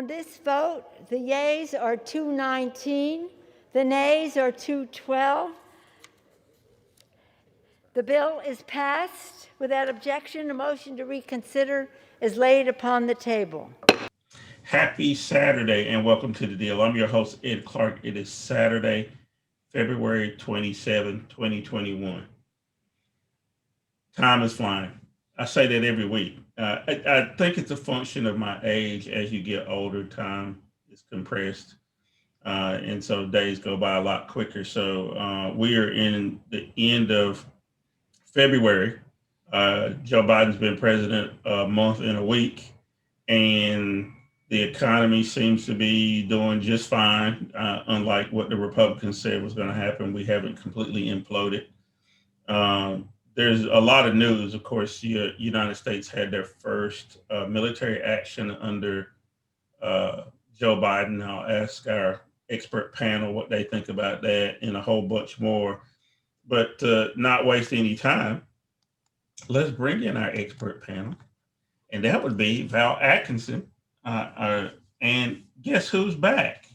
On this vote, the yeas are 219, the nays are 212. The bill is passed. Without objection, a motion to reconsider is laid upon the table. Happy Saturday and welcome to the deal. I'm your host, Ed Clark. It is Saturday, February 27, 2021. Time is flying. I say that every week. I think it's a function of my age. As you get older, time is compressed. And so days go by a lot quicker. So we are in the end of February. Joe Biden's been president a month and a week, and the economy seems to be doing just fine. Unlike what the Republicans said was going to happen, we haven't completely imploded. There's a lot of news. Of course, the United States had their first military action under Joe Biden. I'll ask our expert panel what they think about that and a whole bunch more. But not waste any time, let's bring in our expert panel, and that would be Val Atkinson. And guess who's back?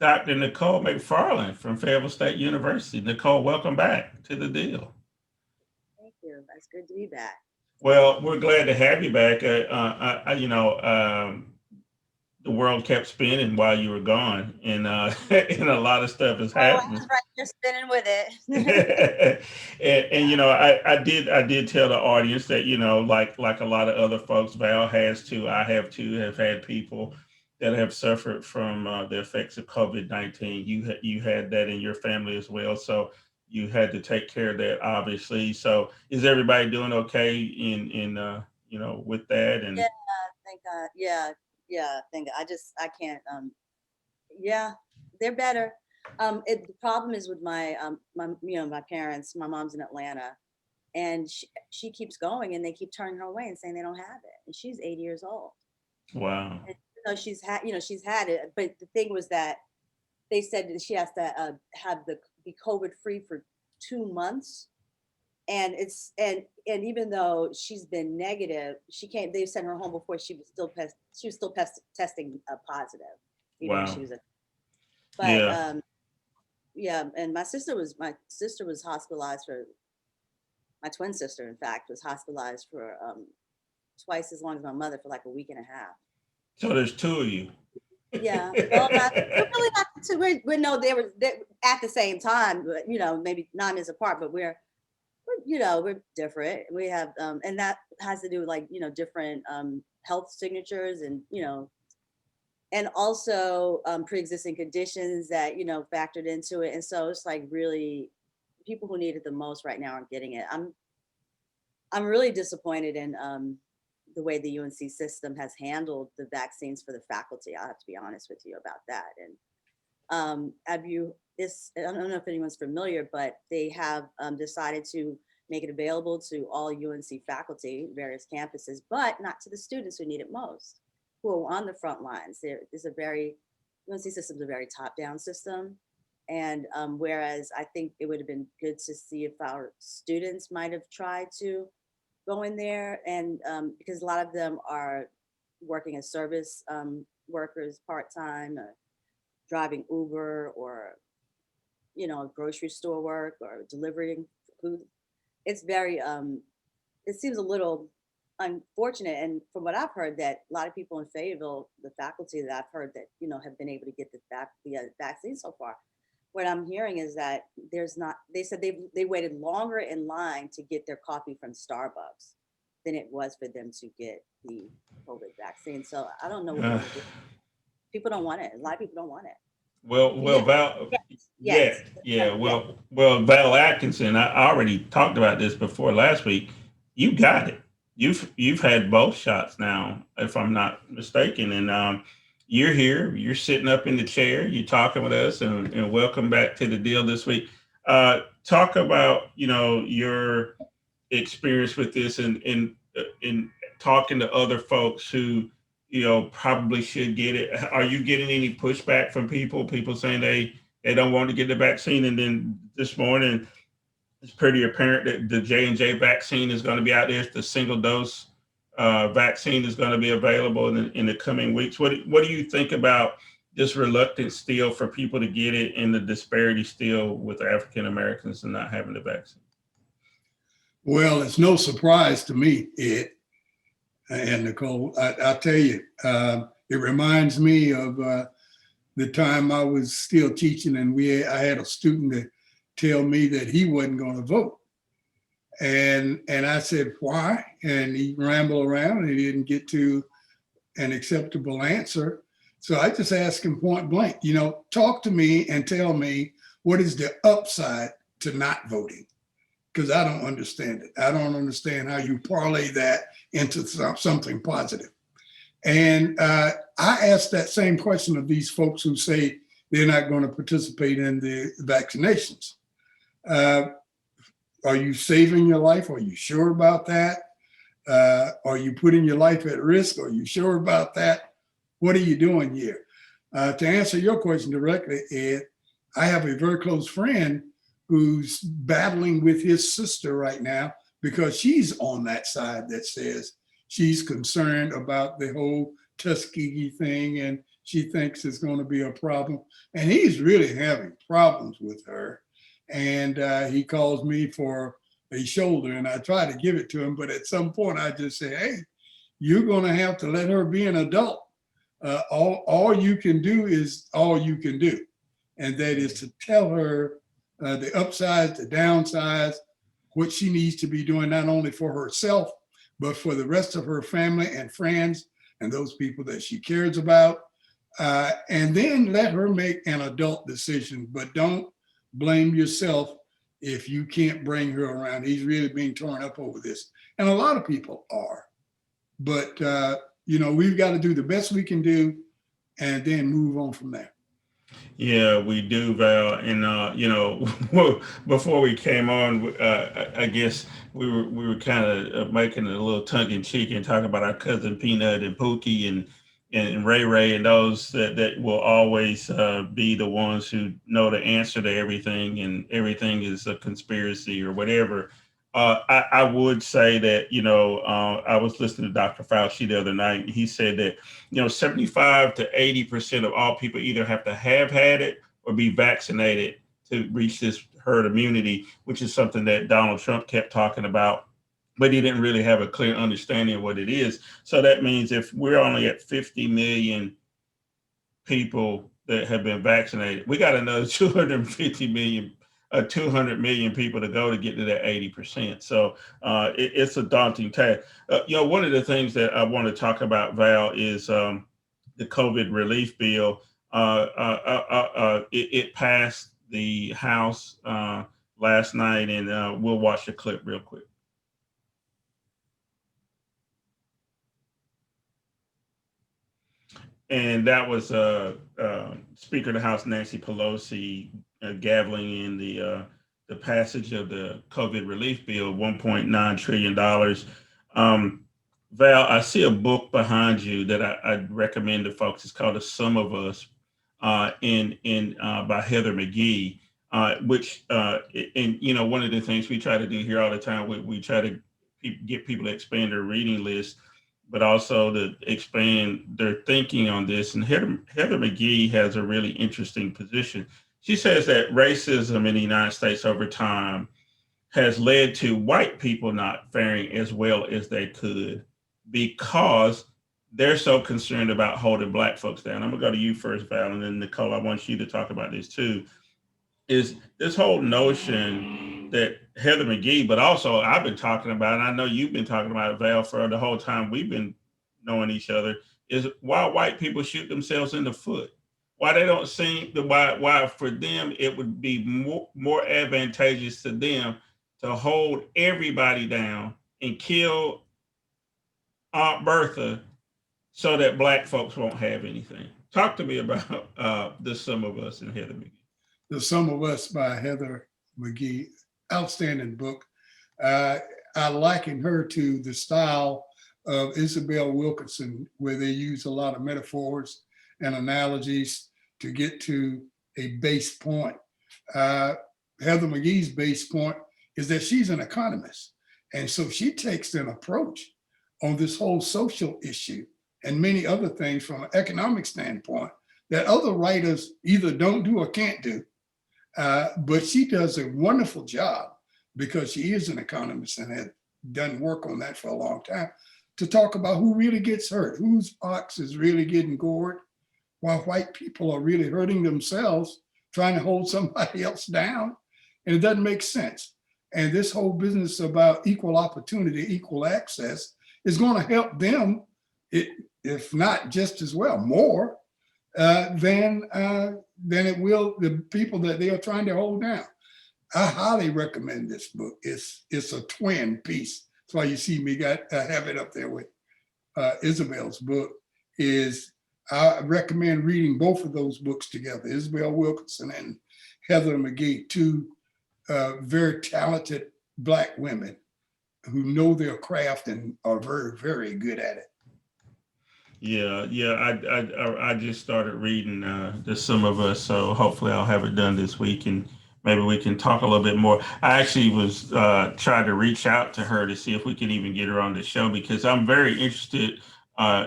Dr. Nicole McFarlane from Fayetteville State University. Nicole, welcome back to the deal. Thank you. That's good to be back. Well, we're glad to have you back. The world kept spinning while you were gone, and and a lot of stuff is happening. I was right there spinning with it. I did tell the audience that like a lot of other folks, Val has too. I have too. Have had people that have suffered from the effects of COVID-19. You had that in your family as well, so you had to take care of that, obviously. So is everybody doing okay in with that? And yeah, thank God. Yeah, thank God. I can't. Yeah, they're better. The problem is with my parents. My mom's in Atlanta, and she keeps going, and they keep turning her away and saying they don't have it, and she's 80 years old. Wow. And, she's had it, but the thing was that they said that she has to be COVID free for 2 months, and even though she's been negative, they sent her home before she was still testing positive, even Wow. though she was but yeah. And my sister was hospitalized for, my twin sister, in fact, was hospitalized for twice as long as my mother, for like a week and a half. So there's two of you. Yeah, well, we're really not. We know they were at the same time, but maybe 9 minutes apart. But we're different. We have, and that has to do with different health signatures, and also pre-existing conditions that factored into it. And so it's like really, people who need it the most right now aren't getting it. I'm really disappointed in the way the UNC system has handled the vaccines for the faculty. I'll have to be honest with you about that. And I don't know if anyone's familiar, but they have decided to make it available to all UNC faculty, various campuses, but not to the students who need it most, who are on the front lines. UNC system is a very top-down system. And whereas I think it would have been good to see if our students might have tried to go in there, and because a lot of them are working as service workers part-time, driving Uber, or grocery store work, or delivering food. It's very it seems a little unfortunate. And from what I've heard, that a lot of people in Fayetteville, the faculty that I've heard that have been able to get the vaccine so far, what I'm hearing is that they said they waited longer in line to get their coffee from Starbucks than it was for them to get the COVID vaccine. So I don't know what to do. People don't want it. A lot of people don't want it. Well, Val, Yes. yeah. Well, Val Atkinson, I already talked about this before last week. You got it. You've had both shots now, if I'm not mistaken, and you're here. You're sitting up in the chair. You're talking with us, and welcome back to the deal this week. Talk about your experience with this, and in talking to other folks who probably should get it. Are you getting any pushback from people saying they don't want to get the vaccine? And then this morning, it's pretty apparent that the J&J vaccine is going to be out there. It's the single dose vaccine is going to be available in the coming weeks. What do you think about this reluctance still for people to get it, and the disparity still with African Americans and not having the vaccine? Well, it's no surprise to me, Ed and Nicole. I'll tell you, it reminds me of the time I was still teaching, and I had a student that tell me that he wasn't going to vote. And I said, why? And he rambled around and he didn't get to an acceptable answer. So I just asked him point blank, talk to me and tell me what is the upside to not voting? Because I don't understand it. I don't understand how you parlay that into something positive. And I asked that same question of these folks who say they're not going to participate in the vaccinations. Are you saving your life? Are you sure about that? Are you putting your life at risk? Are you sure about that? What are you doing here? To answer your question directly, Ed, I have a very close friend who's battling with his sister right now because she's on that side that says she's concerned about the whole Tuskegee thing and she thinks it's going to be a problem. And he's really having problems with her. And he calls me for a shoulder and I try to give it to him. But at some point I just say, hey, you're going to have to let her be an adult. All you can do is all you can do. And that is to tell her the upsides, the downsides, what she needs to be doing, not only for herself, but for the rest of her family and friends and those people that she cares about. And then let her make an adult decision, but don't blame yourself if you can't bring her around. He's really being torn up over this. And a lot of people are. But, we've got to do the best we can do and then move on from there. Yeah, we do, Val. And before we came on, I guess we were kind of making it a little tongue in cheek and talking about our cousin Peanut and Pookie and Ray Ray and those that will always be the ones who know the answer to everything and everything is a conspiracy or whatever. I would say that, I was listening to Dr. Fauci the other night. He said that, 75 to 80% of all people either have to have had it or be vaccinated to reach this herd immunity, which is something that Donald Trump kept talking about, but he didn't really have a clear understanding of what it is. So that means if we're only at 50 million people that have been vaccinated, we got another 200 million people to go to get to that 80%. So it's a daunting task. One of the things that I want to talk about, Val, is the COVID relief bill. It passed the House last night, and we'll watch the clip real quick. And that was Speaker of the House Nancy Pelosi gaveling in the passage of the COVID relief bill, $1.9 trillion. Val, I see a book behind you that I'd recommend to folks. It's called The Sum of Us, by Heather McGhee, which, one of the things we try to do here all the time, we try to get people to expand their reading list, but also to expand their thinking on this. And Heather McGhee has a really interesting position. She says that racism in the United States over time has led to white people not faring as well as they could because they're so concerned about holding Black folks down. I'm gonna go to you first, Val, and then Nicole, I want you to talk about this too. Is this whole notion that Heather McGhee, but also I've been talking about, and I know you've been talking about it, Val, for the whole time we've been knowing each other, is why white people shoot themselves in the foot. Why they don't seem to, why for them it would be more advantageous to them to hold everybody down and kill Aunt Bertha so that Black folks won't have anything. Talk to me about The Sum of Us and Heather McGhee. The Sum of Us by Heather McGhee, outstanding book. I liken her to the style of Isabel Wilkerson, where they use a lot of metaphors and analogies to get to a base point. Heather McGhee's base point is that she's an economist. And so she takes an approach on this whole social issue and many other things from an economic standpoint that other writers either don't do or can't do. But she does a wonderful job because she is an economist and has done work on that for a long time to talk about who really gets hurt, whose ox is really getting gored, while white people are really hurting themselves trying to hold somebody else down. And it doesn't make sense. And this whole business about equal opportunity, equal access is going to help them, if not just as well, more than it will the people that they are trying to hold down. I highly recommend this book. It's a twin piece. That's why you see me have it up there with Isabel's book. I recommend reading both of those books together. Isabel Wilkinson and Heather McGee, two very talented Black women who know their craft and are very, very good at it. Yeah. I just started reading The Sum of Us, so hopefully I'll have it done this week, and maybe we can talk a little bit more. I actually was trying to reach out to her to see if we could even get her on the show, because I'm very interested,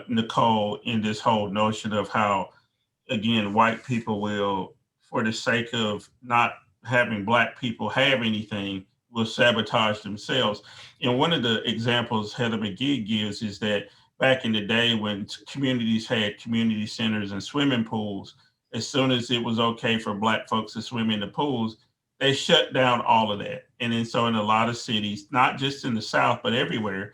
Nicole, in this whole notion of how, again, white people will, for the sake of not having Black people have anything, will sabotage themselves. And one of the examples Heather McGee gives is that back in the day when communities had community centers and swimming pools, as soon as it was okay for Black folks to swim in the pools, they shut down all of that. And then so in a lot of cities, not just in the South, but everywhere,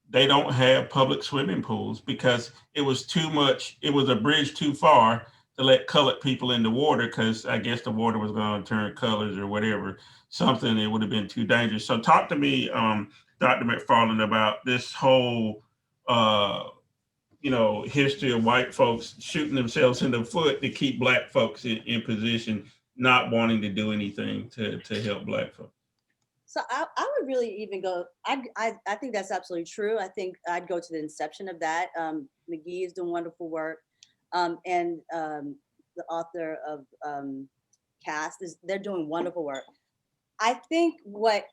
they don't have public swimming pools because it was too much. It was a bridge too far to let colored people in the water, because I guess the water was going to turn colors or whatever, something. It would have been too dangerous. So talk to me, Dr. McFarlane, about this whole, history of white folks shooting themselves in the foot to keep Black folks in position, not wanting to do anything to help Black folks. So I would really even go, I think that's absolutely true. I think I'd go to the inception of that. McGee is doing wonderful work. And the author of Cast, they're doing wonderful work. I think what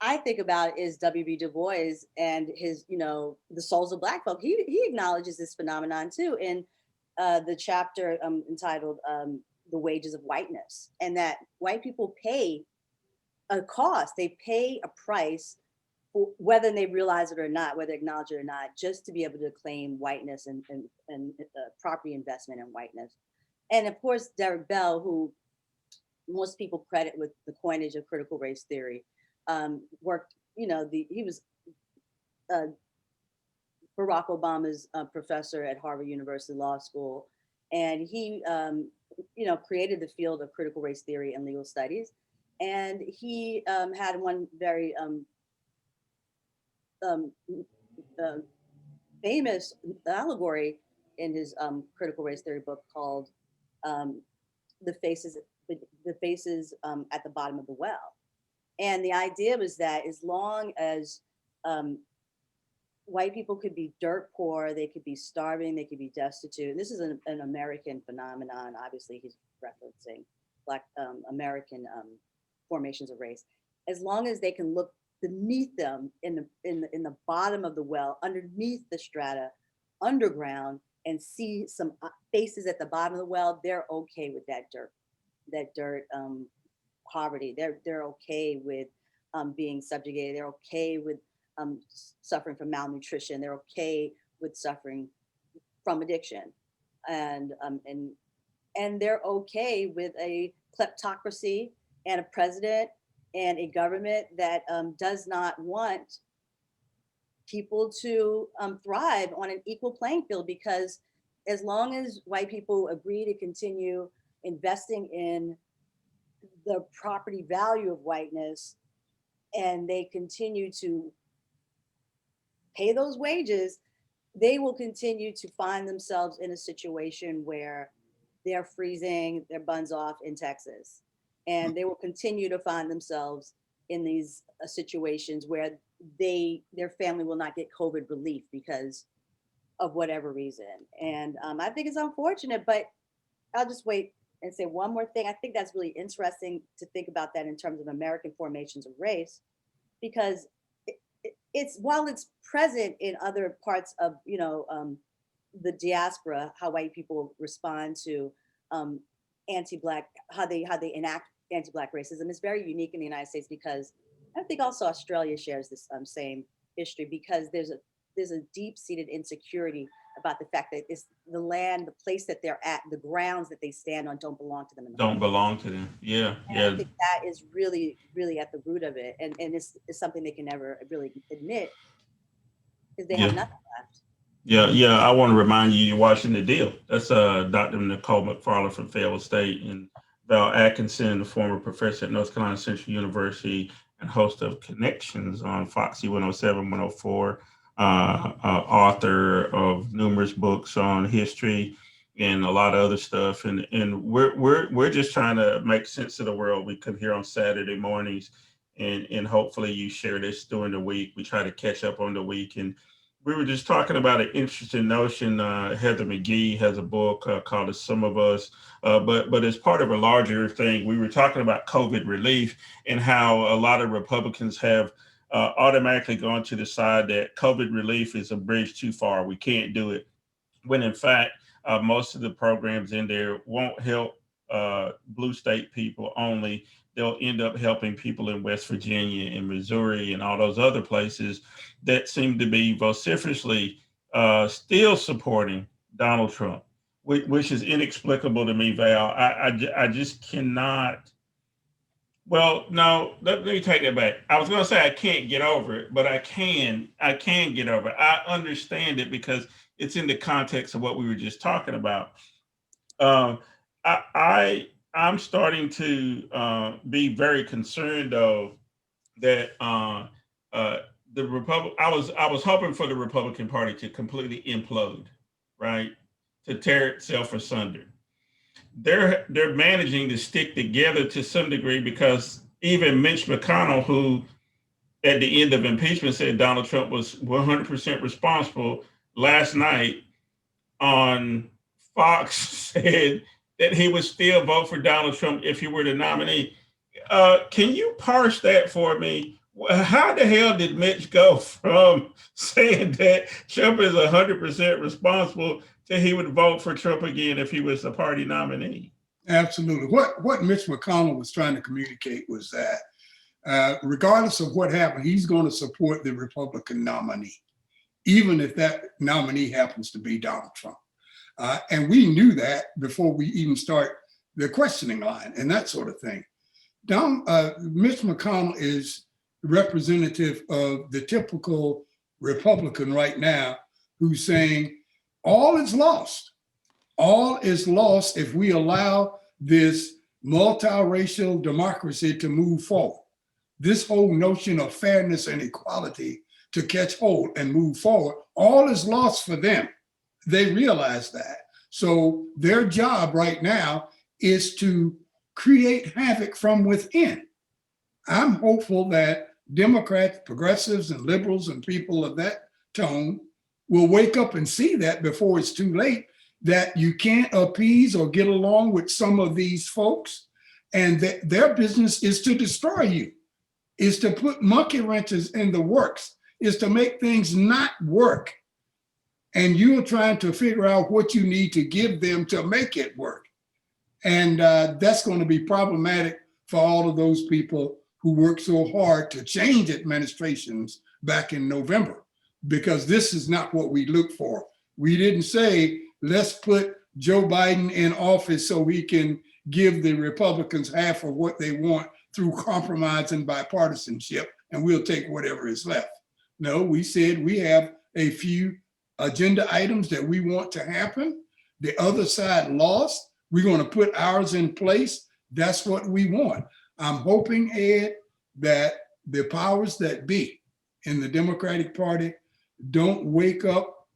I think about is W.B. Du Bois and his, the souls of Black folk. He acknowledges this phenomenon too in the chapter entitled The Wages of Whiteness, and that white people pay a cost, they pay a price, whether they realize it or not, whether they acknowledge it or not, just to be able to claim whiteness and property investment in whiteness. And of course, Derek Bell, who most people credit with the coinage of critical race theory, worked, he was Barack Obama's professor at Harvard University Law School. And he, created the field of critical race theory and legal studies. And he had one very famous allegory in his critical race theory book called "The Faces at the Bottom of the Well." And the idea was that as long as white people could be dirt poor, they could be starving, they could be destitute. And this is an American phenomenon. Obviously, he's referencing Black American formations of race. As long as they can look beneath them in the bottom of the well, underneath the strata, underground, and see some faces at the bottom of the well, they're okay with that dirt poverty. They're okay with being subjugated. They're okay with suffering from malnutrition. They're okay with suffering from addiction, and they're okay with a kleptocracy and a president and a government that does not want people to thrive on an equal playing field, because as long as white people agree to continue investing in the property value of whiteness and they continue to pay those wages, they will continue to find themselves in a situation where they're freezing their buns off in Texas. And they will continue to find themselves in these situations where their family will not get COVID relief because of whatever reason. And I think it's unfortunate, but I'll just wait and say one more thing. I think that's really interesting to think about that in terms of American formations of race, because it's while it's present in other parts of, the diaspora, how white people respond to anti-Black, how they enact anti-Black racism is very unique in the United States, because I think also Australia shares this same history, because there's a deep-seated insecurity about the fact that it's the land, the place that they're at, the grounds that they stand on don't belong to them. Don't belong to them. Yeah, and yeah. I think that is really, really at the root of it, and it's something they can never really admit, because they have nothing left. Yeah. I want to remind you, you're watching The Deal. That's Dr. Nicole McFarlane from Fayetteville State, and Val Atkinson, the former professor at North Carolina Central University and host of Connections on Foxy 107, 104, author of numerous books on history and a lot of other stuff. And we're just trying to make sense of the world. We come here on Saturday mornings, and hopefully you share this during the week. We try to catch up on the week, and we were just talking about an interesting notion. Heather McGee has a book called "The Sum of Us," but as part of a larger thing, we were talking about COVID relief and how a lot of Republicans have automatically gone to the side that COVID relief is a bridge too far. We can't do it, when in fact, most of the programs in there won't help blue state people only. They'll end up helping people in West Virginia and Missouri and all those other places that seem to be vociferously still supporting Donald Trump, which is inexplicable to me, Val. I just cannot. Well, no, let me take that back. I was going to say I can't get over it, but I can get over it. I understand it because it's in the context of what we were just talking about. I'm starting to be very concerned, though, that the Republic. I was hoping for the Republican Party to completely implode, right, to tear itself asunder. They're managing to stick together to some degree, because even Mitch McConnell, who at the end of impeachment said Donald Trump was 100% responsible, last night on Fox said that he would still vote for Donald Trump if he were the nominee. Can you parse that for me? How the hell did Mitch go from saying that Trump is 100% responsible to he would vote for Trump again if he was the party nominee? Absolutely. What Mitch McConnell was trying to communicate was that regardless of what happened, he's going to support the Republican nominee, even if that nominee happens to be Donald Trump. And we knew that before we even start the questioning line and that sort of thing. Mitch McConnell is representative of the typical Republican right now who's saying all is lost. All is lost if we allow this multiracial democracy to move forward. This whole notion of fairness and equality to catch hold and move forward, all is lost for them. They realize that. So their job right now is to create havoc from within. I'm hopeful that Democrats, progressives, and liberals and people of that tone will wake up and see that before it's too late, that you can't appease or get along with some of these folks, and that their business is to destroy you, is to put monkey wrenches in the works, is to make things not work. And you're trying to figure out what you need to give them to make it work. And that's going to be problematic for all of those people who worked so hard to change administrations back in November, because this is not what we look for. We didn't say, let's put Joe Biden in office so we can give the Republicans half of what they want through compromise and bipartisanship, and we'll take whatever is left. No, we said we have a few agenda items that we want to happen. The other side lost. We're going to put ours in place. That's what we want. I'm hoping, Ed, that the powers that be in the Democratic Party don't wake up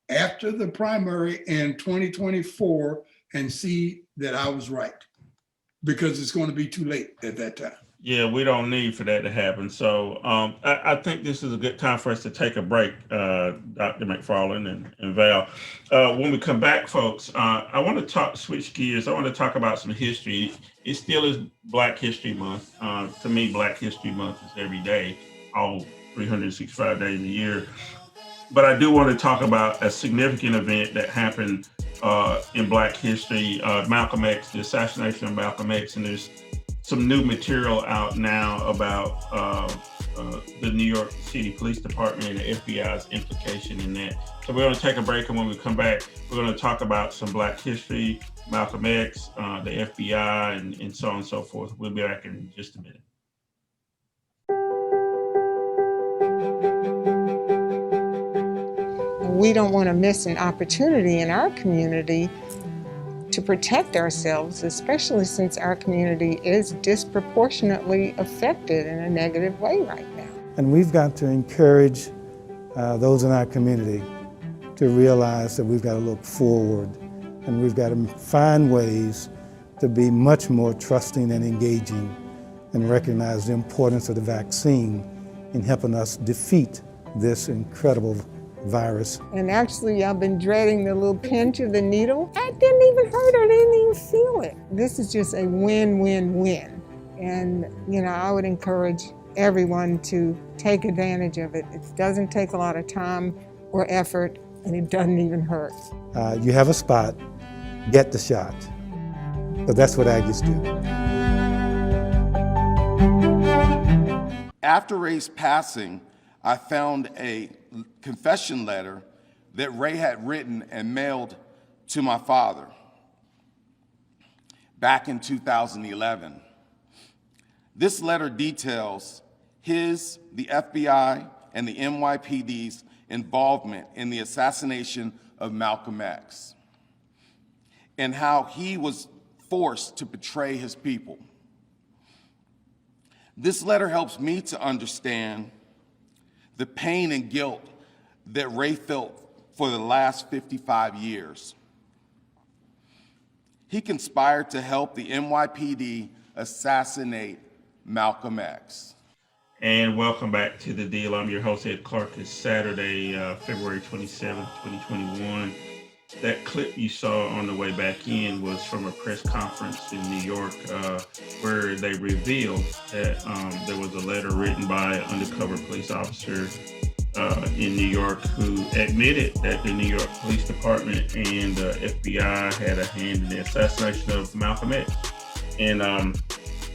after the primary in 2024 and see that I was right, because it's going to be too late at that time. Yeah, we don't need for that to happen. So I think this is a good time for us to take a break, Dr. McFarlane and Val. When we come back, folks, I want to switch gears. I want to talk about some history. It still is Black History Month. To me, Black History Month is every day. all 365 days a year. But I do want to talk about a significant event that happened in Black history, Malcolm X, the assassination of Malcolm X, and there's some new material out now about the New York City Police Department and the FBI's implication in that. So we're going to take a break, and when we come back, we're going to talk about some Black history, Malcolm X, the FBI, and so on and so forth. We'll be back in just a minute. We don't want to miss an opportunity in our community to protect ourselves, especially since our community is disproportionately affected in a negative way right now. And we've got to encourage those in our community to realize that we've got to look forward, and we've got to find ways to be much more trusting and engaging, and recognize the importance of the vaccine in helping us defeat this incredible virus. And actually, I've been dreading the little pinch of the needle. I didn't even hurt, I didn't even feel it. This is just a win-win-win. And, I would encourage everyone to take advantage of it. It doesn't take a lot of time or effort, and it doesn't even hurt. You have a spot, get the shot. So that's what Aggies do. After Ray's passing, I found a confession letter that Ray had written and mailed to my father back in 2011. This letter details the FBI, and the NYPD's involvement in the assassination of Malcolm X, and how he was forced to betray his people. This letter helps me to understand the pain and guilt that Ray felt for the last 55 years. He conspired to help the NYPD assassinate Malcolm X. And welcome back to The Deal. I'm your host, Ed Clark. It's Saturday, February 27th, 2021. That clip you saw on the way back in was from a press conference in New York where they revealed that there was a letter written by an undercover police officer in New York who admitted that the New York Police Department and the FBI had a hand in the assassination of Malcolm X. And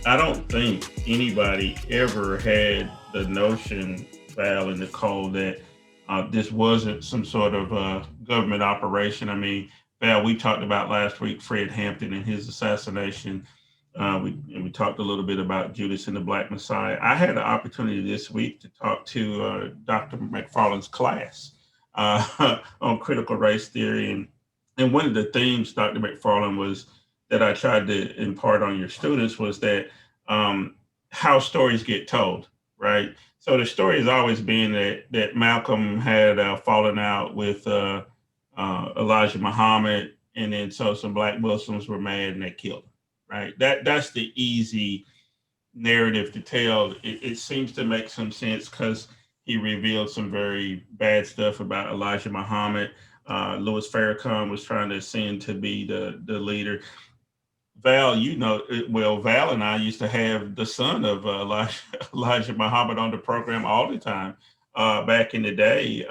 I don't think anybody ever had the notion, Val and Nicole, that this wasn't some sort of government operation. I mean, Val, we talked about last week Fred Hampton and his assassination. We talked a little bit about Judas and the Black Messiah. I had the opportunity this week to talk to Dr. McFarlane's class on critical race theory. And one of the themes, Dr. McFarlane, was that I tried to impart on your students was that how stories get told, right? So the story has always been that Malcolm had fallen out with Elijah Muhammad, and then so some Black Muslims were mad and they killed him, right? That's the easy narrative to tell. It seems to make some sense because he revealed some very bad stuff about Elijah Muhammad. Louis Farrakhan was trying to ascend to be the leader. Val, Val and I used to have the son of Elijah Muhammad on the program all the time back in the day.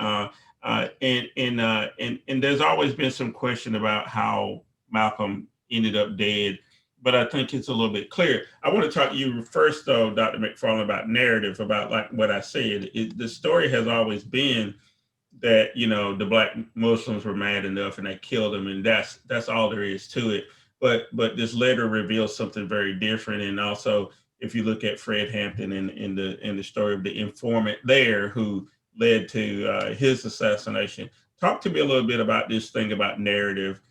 And there's always been some question about how Malcolm ended up dead, but I think it's a little bit clear. I want to talk to you first, though, Dr. McFarlane, about narrative, about like what I said. The story has always been that, the Black Muslims were mad enough and they killed him, and that's all there is to it. But this letter reveals something very different. And also, if you look at Fred Hampton and the story of the informant there who led to his assassination, talk to me a little bit about this thing about narrative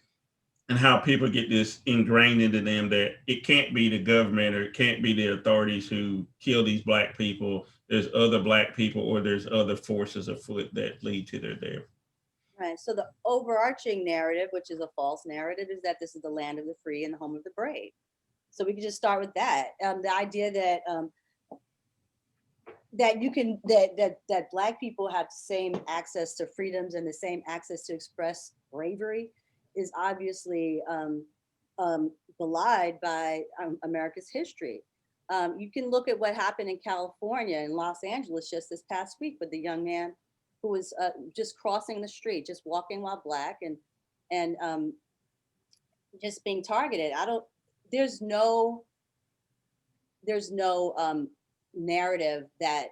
and how people get this ingrained into them that it can't be the government or it can't be the authorities who kill these Black people. There's other Black people or there's other forces afoot that lead to their death. Right. So the overarching narrative, which is a false narrative, is that this is the land of the free and the home of the brave. So we can just start with that. The idea that that Black people have the same access to freedoms and the same access to express bravery is obviously belied by America's history. You can look at what happened in California, in Los Angeles, just this past week with the young man who was just crossing the street, just walking while Black, and just being targeted. There's no narrative that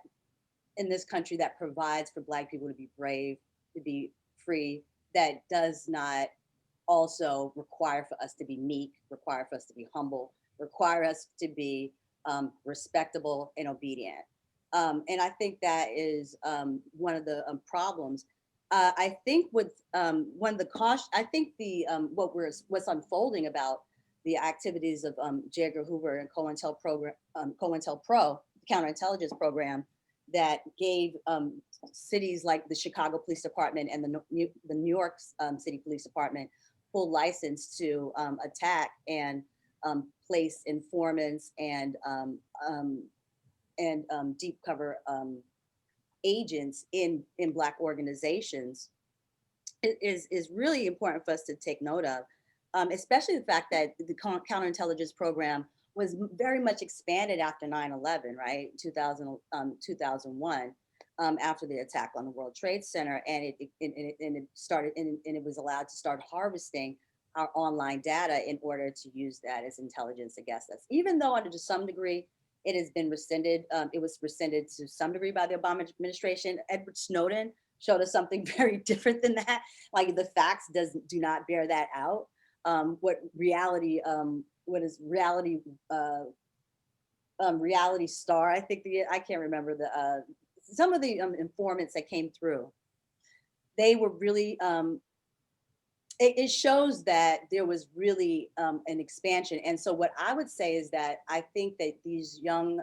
in this country that provides for Black people to be brave, to be free, that does not also require for us to be meek, require for us to be humble, require us to be respectable and obedient. And I think that is one of the problems. I think with one of the caution, I think the what's unfolding about the activities of J. Edgar Hoover and COINTELPRO, the counterintelligence program that gave cities like the Chicago Police Department and the New York City Police Department full license to attack and place informants and deep cover agents in Black organizations is really important for us to take note of, especially the fact that the counterintelligence program was very much expanded after 9/11, right? 2001, after the attack on the World Trade Center, and it started, and it was allowed to start harvesting our online data in order to use that as intelligence against us. Even though, to some degree, it has been rescinded. It was rescinded to some degree by the Obama administration. Edward Snowden showed us something very different than that. Like, the facts do not bear that out. What is reality? Reality Star, I think I can't remember some of the informants that came through. They were really. It shows that there was really an expansion. And so what I would say is that I think that these young,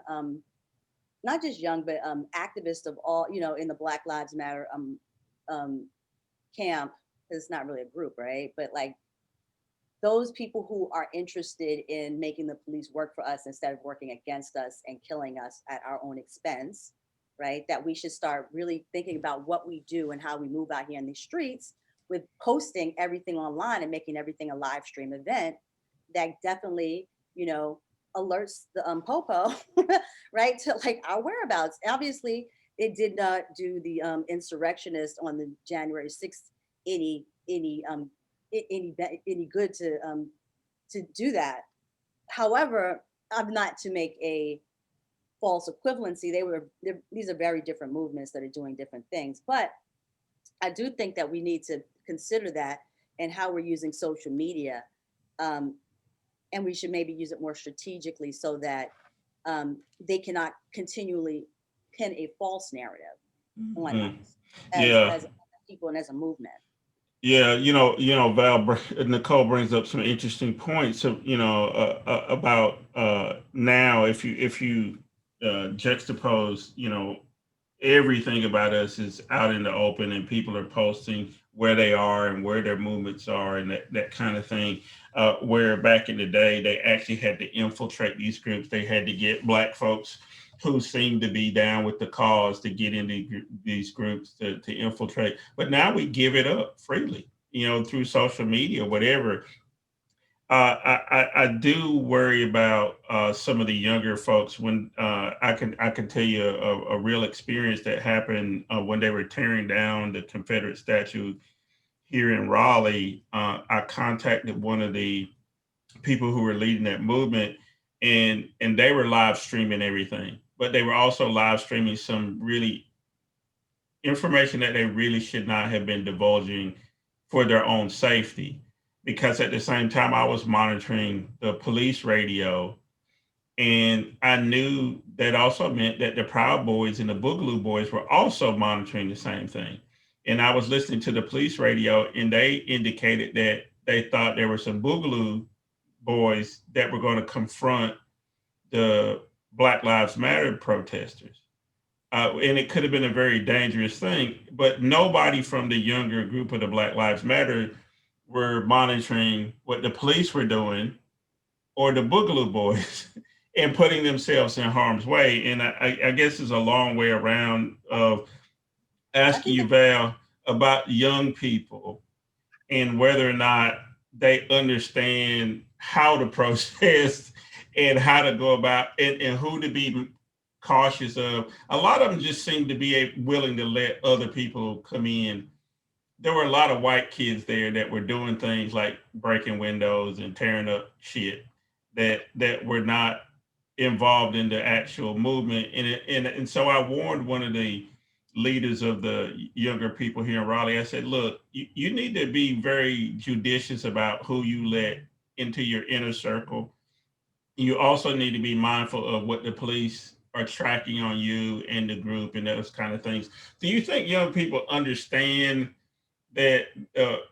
not just young, but activists of all, in the Black Lives Matter camp, it's not really a group, right? But like those people who are interested in making the police work for us instead of working against us and killing us at our own expense, right? That we should start really thinking about what we do and how we move out here in these streets, with posting everything online and making everything a live stream event that definitely, alerts the popo, right, to like our whereabouts. Obviously, it did not do the insurrectionists on the January 6th any good to do that. However, I'm not to make a false equivalency. These are very different movements that are doing different things, but I do think that we need to consider that and how we're using social media, and we should maybe use it more strategically so that they cannot continually pin a false narrative on us as people and as a movement. Yeah, Val, Nicole brings up some interesting points of, about now if you juxtapose, everything about us is out in the open and people are posting where they are and where their movements are and that kind of thing. Where back in the day, they actually had to infiltrate these groups. They had to get Black folks who seemed to be down with the cause to get into these groups to infiltrate. But now we give it up freely, through social media, whatever. I do worry about some of the younger folks when I can tell you a real experience that happened when they were tearing down the Confederate statue here in Raleigh. I contacted one of the people who were leading that movement, and they were live streaming everything, but they were also live streaming some really information that they really should not have been divulging for their own safety. Because at the same time, I was monitoring the police radio, and I knew that also meant that the Proud Boys and the Boogaloo Boys were also monitoring the same thing. And I was listening to the police radio, and they indicated that they thought there were some Boogaloo Boys that were going to confront the Black Lives Matter protesters. And it could have been a very dangerous thing, but nobody from the younger group of the Black Lives Matter were monitoring what the police were doing or the Boogaloo Boys and putting themselves in harm's way. And I guess it's a long way around of asking you, Val, about young people and whether or not they understand how to protest and how to go about and who to be cautious of. A lot of them just seem to be willing to let other people come in. There were a lot of white kids there that were doing things like breaking windows and tearing up shit that were not involved in the actual movement. And so I warned one of the leaders of the younger people here in Raleigh. I said, look, you need to be very judicious about who you let into your inner circle. You also need to be mindful of what the police are tracking on you and the group and those kind of things. Do you think young people understand that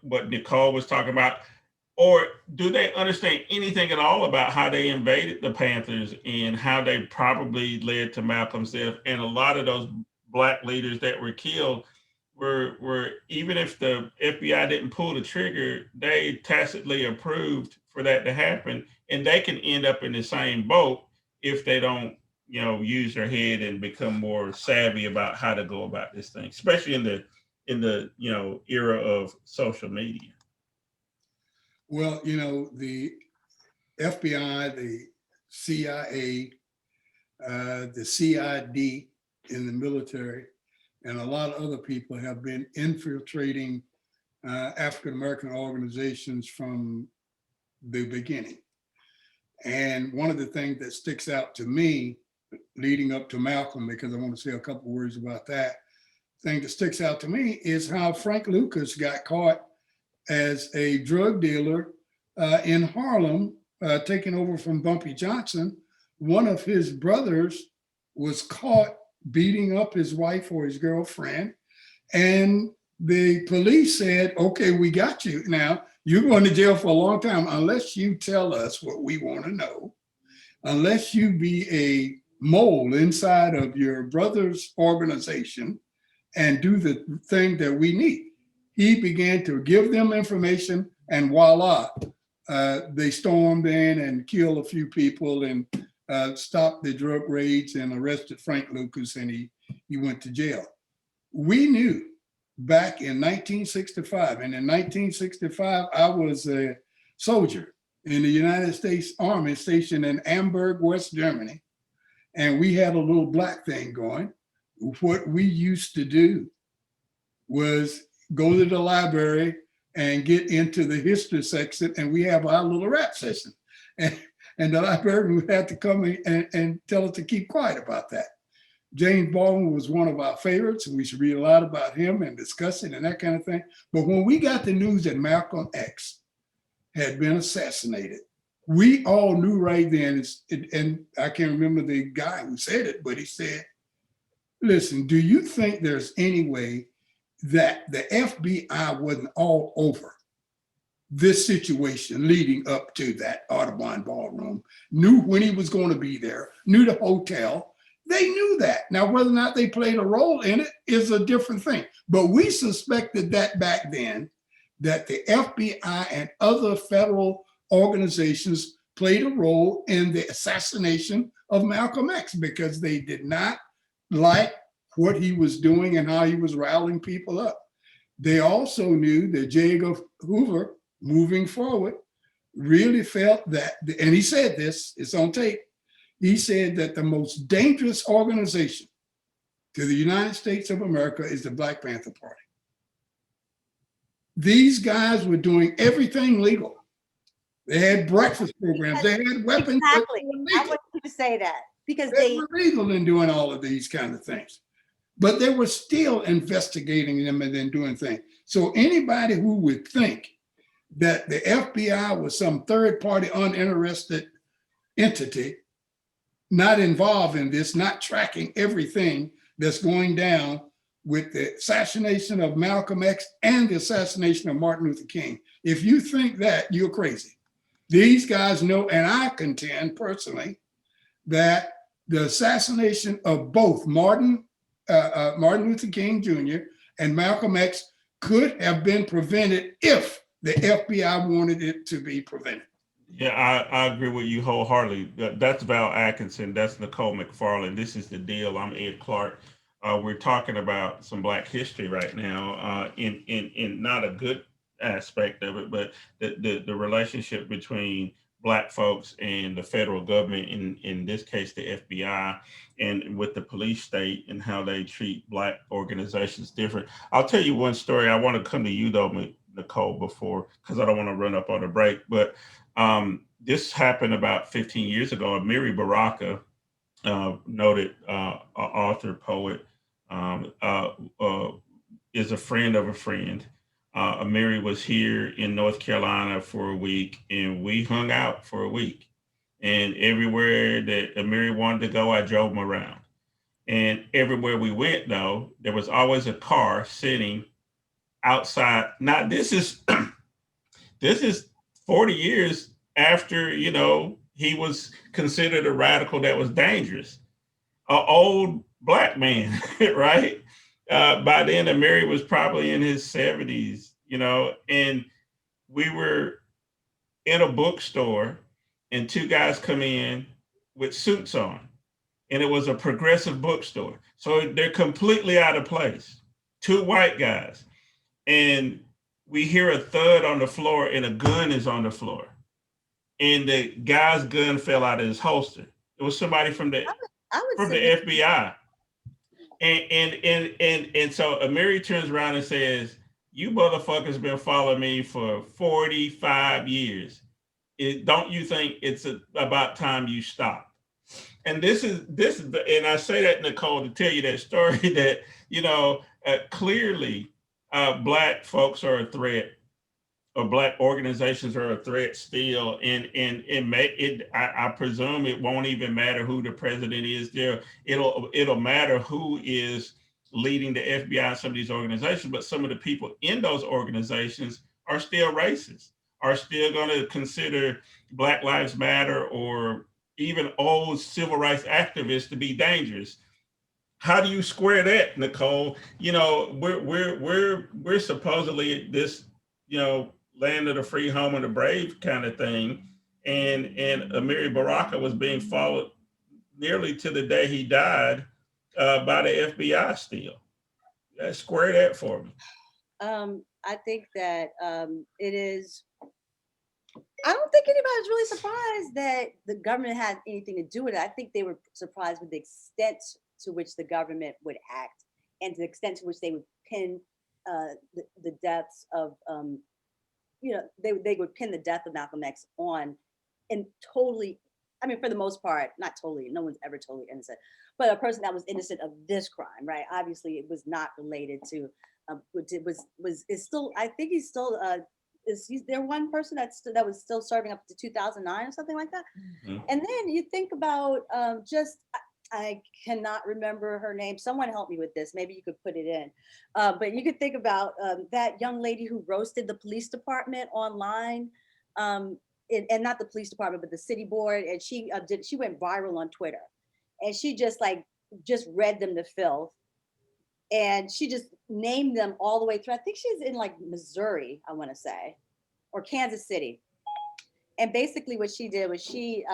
what Nicole was talking about? Or do they understand anything at all about how they invaded the Panthers and how they probably led to Malcolm's death? And a lot of those Black leaders that were killed were even if the FBI didn't pull the trigger, they tacitly approved for that to happen. And they can end up in the same boat if they don't, use their head and become more savvy about how to go about this thing, especially in the era of social media. Well, the FBI, the CIA, the CID in the military, and a lot of other people have been infiltrating African-American organizations from the beginning. And one of the things that sticks out to me leading up to Malcolm, because I want to say a couple words about that, thing that sticks out to me is how Frank Lucas got caught as a drug dealer in Harlem, taking over from Bumpy Johnson. One of his brothers was caught beating up his wife or his girlfriend. And the police said, okay, we got you. Now, you're going to jail for a long time unless you tell us what we want to know, unless you be a mole inside of your brother's organization and do the thing that we need. He began to give them information, and voila, they stormed in and killed a few people and stopped the drug raids and arrested Frank Lucas, and he went to jail. We knew back in 1965, and in 1965, I was a soldier in the United States Army stationed in Amberg, West Germany, and we had a little black thing going. What we used to do was go to the library and get into the history section, and we have our little rap session. And the librarian would have to come and tell us to keep quiet about that. James Baldwin was one of our favorites, and we should read a lot about him and discuss it and that kind of thing. But when we got the news that Malcolm X had been assassinated, we all knew right then, and I can't remember the guy who said it, but he said, listen, do you think there's any way that the FBI wasn't all over this situation leading up to that Audubon Ballroom, knew when he was going to be there, knew the hotel? They knew that. Now, whether or not they played a role in it is a different thing. But we suspected that back then, that the FBI and other federal organizations played a role in the assassination of Malcolm X because they did not like what he was doing and how he was riling people up. They also knew that J. Edgar Hoover, moving forward, really felt that, and he said this, it's on tape, he said that the most dangerous organization to the United States of America is the Black Panther Party. These guys were doing everything legal. They had breakfast programs, they had weapons. Exactly, I want you to say that, because they were legal in doing all of these kind of things. But they were still investigating them and then doing things. So anybody who would think that the FBI was some third party, uninterested entity, not involved in this, not tracking everything that's going down with the assassination of Malcolm X and the assassination of Martin Luther King. If you think that, you're crazy. These guys know, and I contend personally, that the assassination of both Martin Luther King Jr. and Malcolm X could have been prevented if the FBI wanted it to be prevented. Yeah, I agree with you wholeheartedly. That's Val Atkinson. That's Nicole McFarlane. This is The Deal. I'm Ed Clark. We're talking about some Black history right now in not a good aspect of it, but the relationship between Black folks and the federal government, in this case, the FBI, and with the police state and how they treat Black organizations different. I'll tell you one story. I want to come to you though, Nicole, before, because I don't want to run up on the break. But this happened about 15 years ago. Amiri Baraka, noted author, poet, is a friend of a friend. Amiri was here in North Carolina for a week, and we hung out for a week. And everywhere that Amiri wanted to go, I drove him around. And everywhere we went, though, there was always a car sitting outside. Now, this is this is 40 years after, he was considered a radical that was dangerous, an old Black man, right? By then, Amiri was probably in his 70s, and we were in a bookstore, and two guys come in with suits on, and it was a progressive bookstore. So they're completely out of place. Two white guys, and we hear a thud on the floor, and a gun is on the floor, and the guy's gun fell out of his holster. It was somebody from the FBI. And so Amiri turns around and says, "You motherfuckers been following me for 45 years. Don't you think it's about time you stop?" And this is, and I say that, Nicole, to tell you that story that, clearly Black folks are a threat, or Black organizations are a threat still, and I presume it won't even matter who the president is there. It'll matter who is leading the FBI and some of these organizations, but some of the people in those organizations are still racist, are still going to consider Black Lives Matter or even old civil rights activists to be dangerous. How do you square that, Nicole? We're supposedly this, land of the free, home of the brave kind of thing. And Amiri Baraka was being followed nearly to the day he died by the FBI still. Square that for me. I think that it is, I don't think anybody's really surprised that the government had anything to do with it. I think they were surprised with the extent to which the government would act and to the extent to which they would pin the deaths of, they would pin the death of Malcolm X on, and totally, I mean, for the most part, not totally, no one's ever totally innocent, but a person that was innocent of this crime, right? Obviously, it was not related to, is still, I think he's still, is there one person that was still serving up to 2009 or something like that? Mm-hmm. And then you think about I cannot remember her name. Someone help me with this. Maybe you could put it in. But you could think about that young lady who roasted the police department online, and not the police department, but the city board. And she went viral on Twitter, and she just read them to filth, and she just named them all the way through. I think she's in like Missouri, I want to say, or Kansas City. And basically what she did was she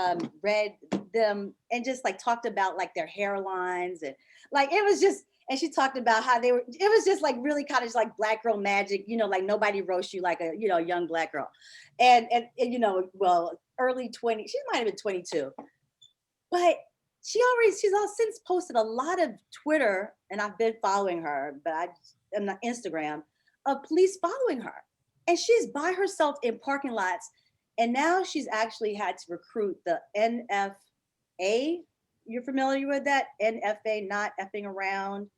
read them and just like talked about like their hairlines, and like it was just, and she talked about how it was just like really kind of just like Black girl magic, like nobody roasts you like a young Black girl, and well, early 20, she might have been 22, but she's all since posted a lot of Twitter, and I've been following her, but I'm not Instagram, of police following her, and she's by herself in parking lots. And now she's actually had to recruit the NFA. You're familiar with that? NFA, not effing around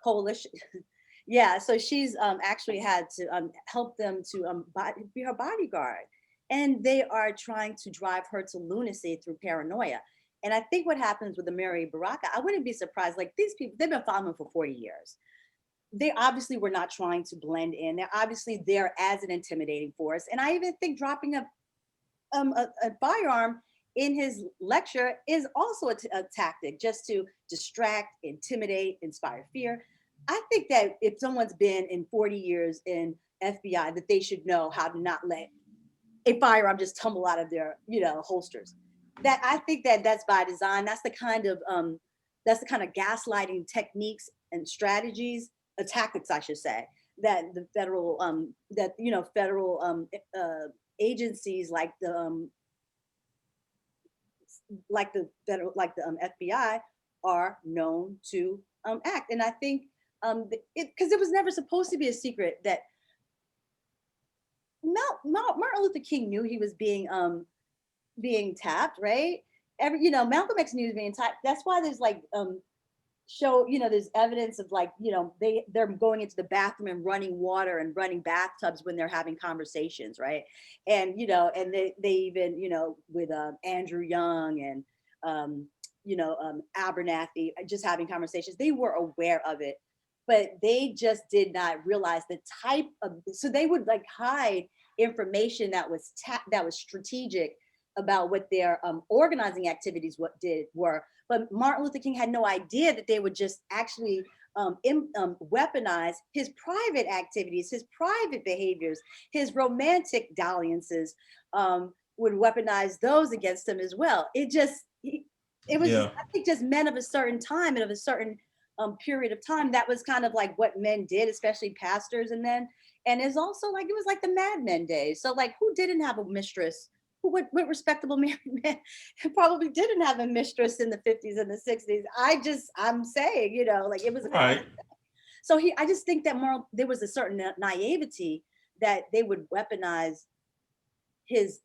coalition. Yeah, so she's actually had to help them to be her bodyguard. And they are trying to drive her to lunacy through paranoia. And I think what happens with Amiri Baraka, I wouldn't be surprised. Like these people, they've been following for 40 years. They obviously were not trying to blend in. They're obviously there as an intimidating force. And I even think dropping a firearm in his lecture is also a tactic just to distract, intimidate, inspire fear. I think that if someone's been in 40 years in FBI, that they should know how to not let a firearm just tumble out of their, holsters. That I think that that's by design. That's the kind of gaslighting techniques and strategies, tactics, I should say, that the federal, federal agencies like the like the FBI are known to act. And I think because it was never supposed to be a secret that Martin Luther King knew he was being tapped, right? Malcolm X knew he was being tapped. That's why there's like there's evidence of like, they're going into the bathroom and running water and running bathtubs when they're having conversations, right? And and they even with Andrew Young and Abernathy just having conversations, they were aware of it, but they just did not realize the type of, so they would like hide information that was strategic about what their organizing activities were. But Martin Luther King had no idea that they would just actually weaponize his private activities, his private behaviors, his romantic dalliances, would weaponize those against him as well. It was, I think, just men of a certain time and of a certain period of time. That was kind of like what men did, especially pastors and men. And it's also like, it was like the Mad Men days. So like, who didn't have a mistress? What respectable married men probably didn't have a mistress in the 50s and the 60s. I'm saying, like it was right. So I just think that there was a certain naivety that they would weaponize his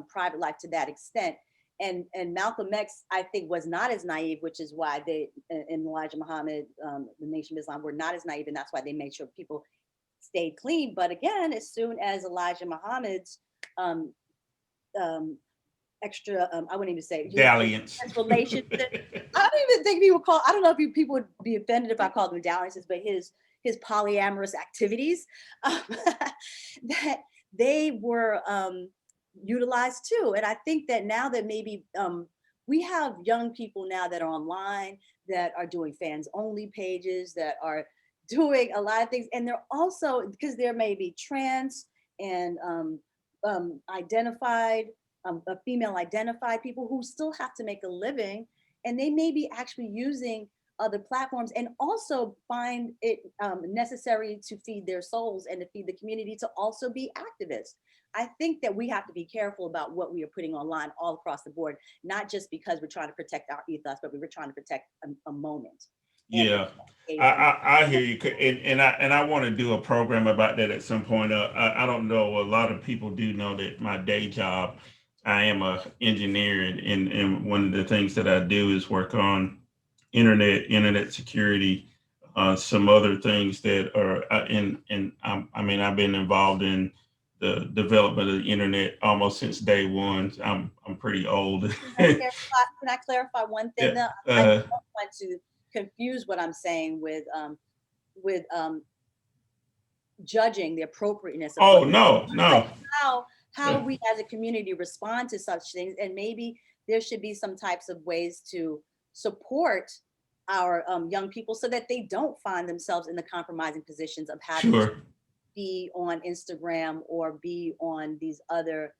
private life to that extent. And Malcolm X, I think, was not as naive, which is why they, and Elijah Muhammad, the Nation of Islam, were not as naive, and that's why they made sure people stayed clean. But again, as soon as Elijah Muhammad's extra, I wouldn't even say dalliance relationship. I don't even think people I don't know if people would be offended if I called them dalliances, but his polyamorous activities, that they were utilized too. And I think that now that maybe we have young people now that are online, that are doing fans only pages, that are doing a lot of things, and they're also, because there may be trans and identified, female identified people who still have to make a living, and they may be actually using other platforms and also find it necessary to feed their souls and to feed the community, to also be activists. I think that we have to be careful about what we are putting online all across the board, not just because we're trying to protect our ethos, but we're trying to protect a moment. Yeah, I hear you, and I want to do a program about that at some point. I don't know, a lot of people do know that my day job, I am an engineer, and one of the things that I do is work on internet security, some other things that are I've been involved in the development of the internet almost since day one. I'm pretty old. Can I clarify one thing? Yeah, I don't want to confuse what I'm saying with judging the appropriateness of no. Like how we as a community respond to such things, and maybe there should be some types of ways to support our young people so that they don't find themselves in the compromising positions of having to be on Instagram or be on these other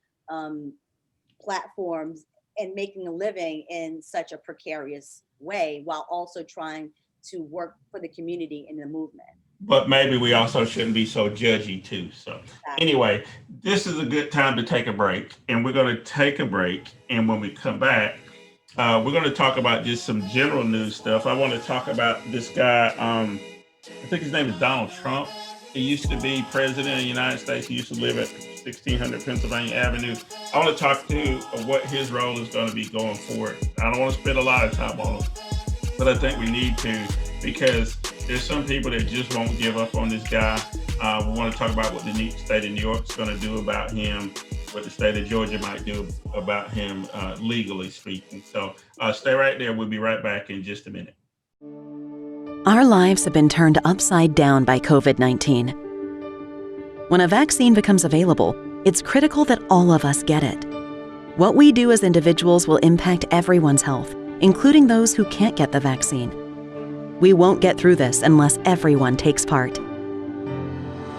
platforms and making a living in such a precarious way, while also trying to work for the community and the movement. But maybe we also shouldn't be so judgy too. So anyway, this is a good time to take a break, and we're going to take a break. And when we come back, we're going to talk about just some general news stuff. I want to talk about this guy. I think his name is Donald Trump. He used to be president of the United States. He used to live at 1600 Pennsylvania Avenue. I want to talk to what his role is going to be going forward. I don't want to spend a lot of time on it, but I think we need to, because there's some people that just won't give up on this guy. We want to talk about what the state of New York is going to do about him, what the state of Georgia might do about him, legally speaking. So stay right there. We'll be right back in just a minute. Our lives have been turned upside down by COVID-19. When a vaccine becomes available, it's critical that all of us get it. What we do as individuals will impact everyone's health, including those who can't get the vaccine. We won't get through this unless everyone takes part.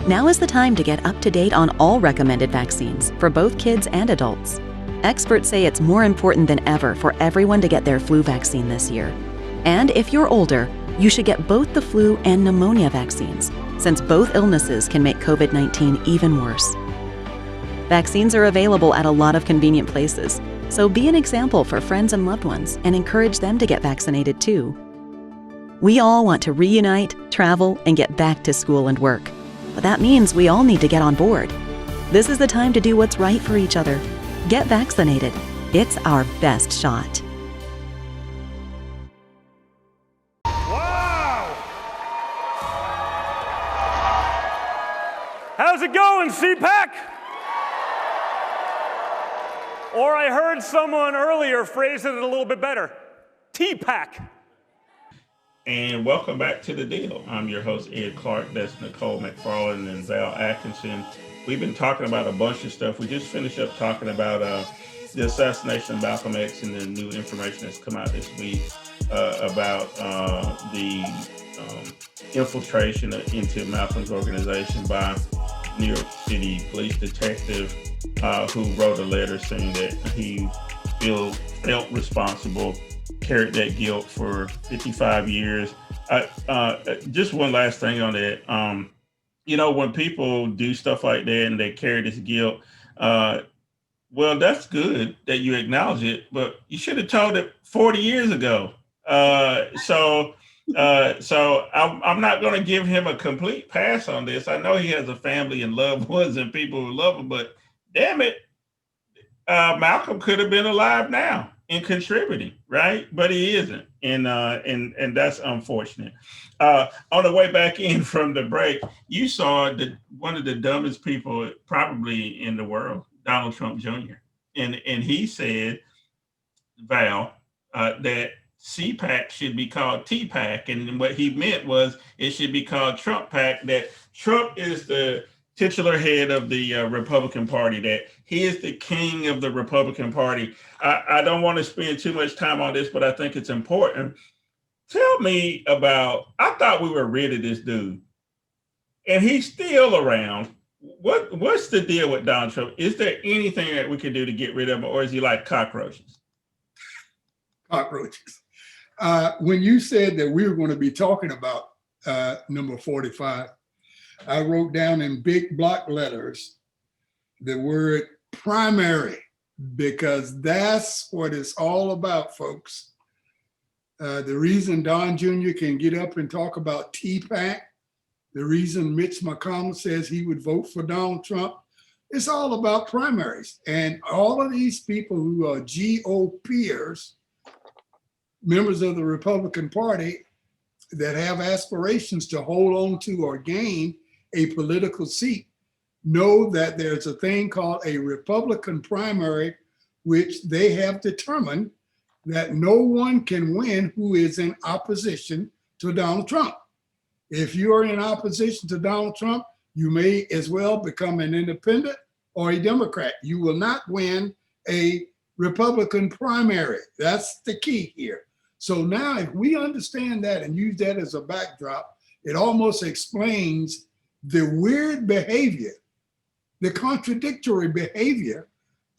Now is the time to get up to date on all recommended vaccines for both kids and adults. Experts say it's more important than ever for everyone to get their flu vaccine this year. And if you're older, you should get both the flu and pneumonia vaccines, since both illnesses can make COVID-19 even worse. Vaccines are available at a lot of convenient places, So be an example for friends and loved ones and encourage them to get vaccinated too. We all want to reunite, travel, and get back to school and work. But that means we all need to get on board. This is the time to do what's right for each other. Get vaccinated. It's our best shot. Wow! How's it going, CPAC? Or I heard someone earlier phrase it a little bit better. TPAC. And welcome back to The Deal. I'm your host, Ed Clark. That's Nicole McFarlane and Val Atkinson. We've been talking about a bunch of stuff. We just finished up talking about the assassination of Malcolm X and the new information that's come out this week about the infiltration into Malcolm's organization by New York City police detective who wrote a letter saying that he felt responsible, carried that guilt for 55 years. Just one last thing on that. When people do stuff like that and they carry this guilt, well, that's good that you acknowledge it, but you should have told it 40 years ago. So I'm not going to give him a complete pass on this. I know he has a family and loved ones and people who love him, but damn it, Malcolm could have been alive now and contributing, right? But he isn't, and that's unfortunate. On the way back in from the break, you saw one of the dumbest people probably in the world, Donald Trump Jr. And he said, Val, that CPAC should be called TPAC, and what he meant was it should be called Trump PAC. That Trump is the titular head of the Republican Party, that he is the king of the Republican Party. I don't want to spend too much time on this, but I think it's important. Tell me about, I thought we were rid of this dude, and he's still around. What's the deal with Donald Trump? Is there anything that we can do to get rid of him, or is he like cockroaches? Cockroaches. When you said that we were going to be talking about number 45, I wrote down in big block letters the word primary, because that's what it's all about, folks. The reason Don Jr. can get up and talk about TPAC, the reason Mitch McConnell says he would vote for Donald Trump, it's all about primaries. And all of these people who are GOPers, members of the Republican Party that have aspirations to hold on to or gain a political seat, know that there's a thing called a Republican primary, which they have determined that no one can win who is in opposition to Donald Trump. If you are in opposition to Donald Trump, you may as well become an independent or a Democrat. You will not win a Republican primary. That's the key here. So now if we understand that and use that as a backdrop, it almost explains the weird behavior, the contradictory behavior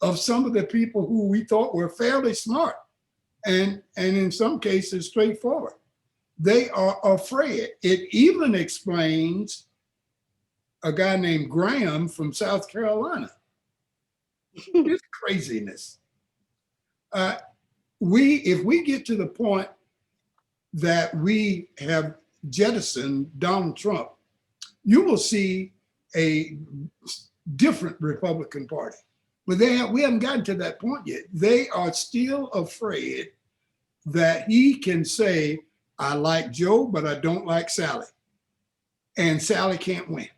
of some of the people who we thought were fairly smart and in some cases straightforward. They are afraid. It even explains a guy named Graham from South Carolina. It's craziness. If we get to the point that we have jettisoned Donald Trump, you will see a different Republican Party. But we haven't gotten to that point yet. They are still afraid that he can say, I like Joe, but I don't like Sally. And Sally can't win.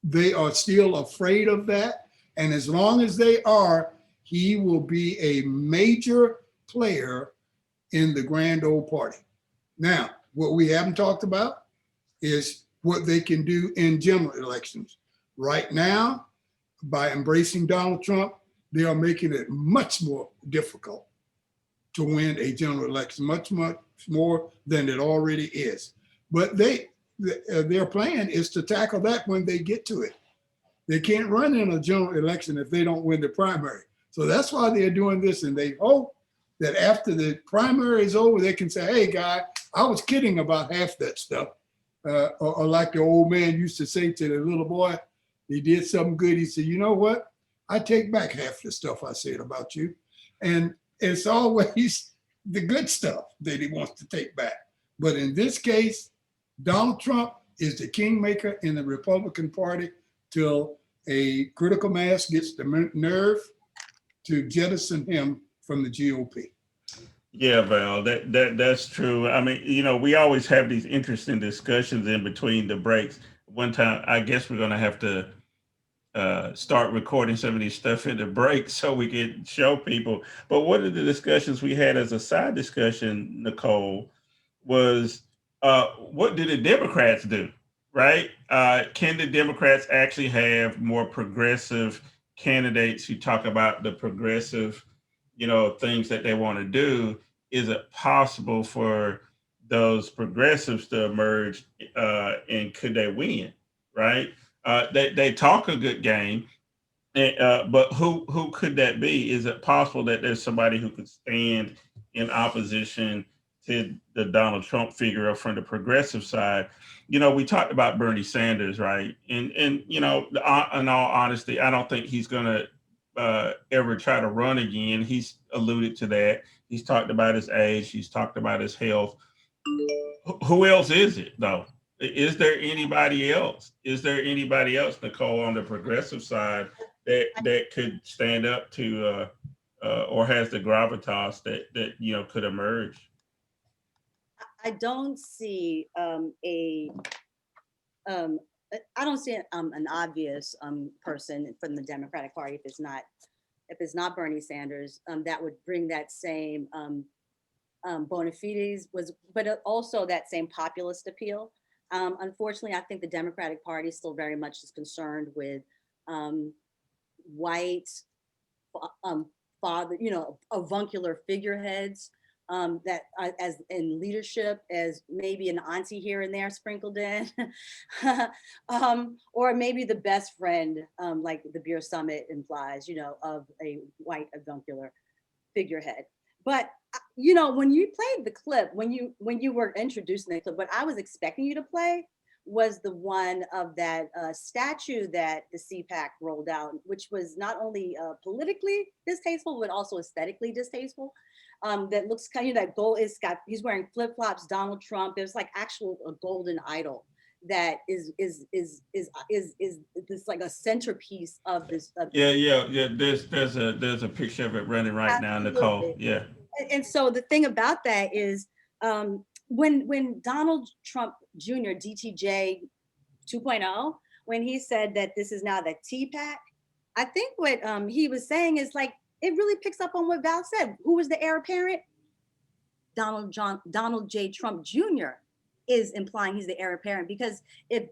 They are still afraid of that. And as long as they are, he will be a major player in the grand old party. Now, what we haven't talked about is what they can do in general elections. Right now, by embracing Donald Trump, they are making it much more difficult to win a general election, much, much more than it already is. But their plan is to tackle that when they get to it. They can't run in a general election if they don't win the primary. So that's why they're doing this, and they hope that after the primary is over, they can say, hey, guy, I was kidding about half that stuff. Or like the old man used to say to the little boy, he did something good. He said, you know what? I take back half the stuff I said about you. And it's always the good stuff that he wants to take back. But in this case, Donald Trump is the kingmaker in the Republican Party till a critical mass gets the nerve to jettison him from the GOP. Yeah, Val, that's true. I mean, you know, we always have these interesting discussions in between the breaks. One time, I guess we're going to have to start recording some of these stuff in the break so we can show people. But one of the discussions we had as a side discussion, Nicole, was what do the Democrats do, right? Can the Democrats actually have more progressive candidates who talk about the progressive, you know, things that they want to do? Is it possible for those progressives to emerge and could they win, right? They talk a good game, but who could that be? Is it possible that there's somebody who could stand in opposition to the Donald Trump figure up from the progressive side? You know, we talked about Bernie Sanders, right? And you know, in all honesty, I don't think he's going to ever try to run again. He's alluded to that. He's talked about his age. He's talked about his health. Who else is it, though? Is there anybody else? Is there anybody else, Nicole, on the progressive side that could stand up to or has the gravitas that you know could emerge? I don't see I don't see an obvious person from the Democratic Party if it's not Bernie Sanders that would bring that same bona fides but also that same populist appeal. Unfortunately, I think the Democratic Party still very much is concerned with white father, you know, avuncular figureheads that as in leadership as maybe an auntie here and there sprinkled in, or maybe the best friend, like the Beer Summit implies, you know, of a white avuncular figurehead. But you know, when you played the clip, when you were introducing the clip, what I was expecting you to play was the one of that statue that the CPAC rolled out, which was not only politically distasteful, but also aesthetically distasteful. That looks kind of that gold is got, he's wearing flip flops, Donald Trump. There's like actual a golden idol that is this like a centerpiece of this. Yeah. There's a picture of it running right now, Nicole. Yeah. And so the thing about that is when Donald Trump Jr., DTJ 2.0, when he said that this is now the TPAC, I think what he was saying is like, it really picks up on what Val said. Who was the heir apparent? Donald J. Trump Jr. is implying he's the heir apparent, because if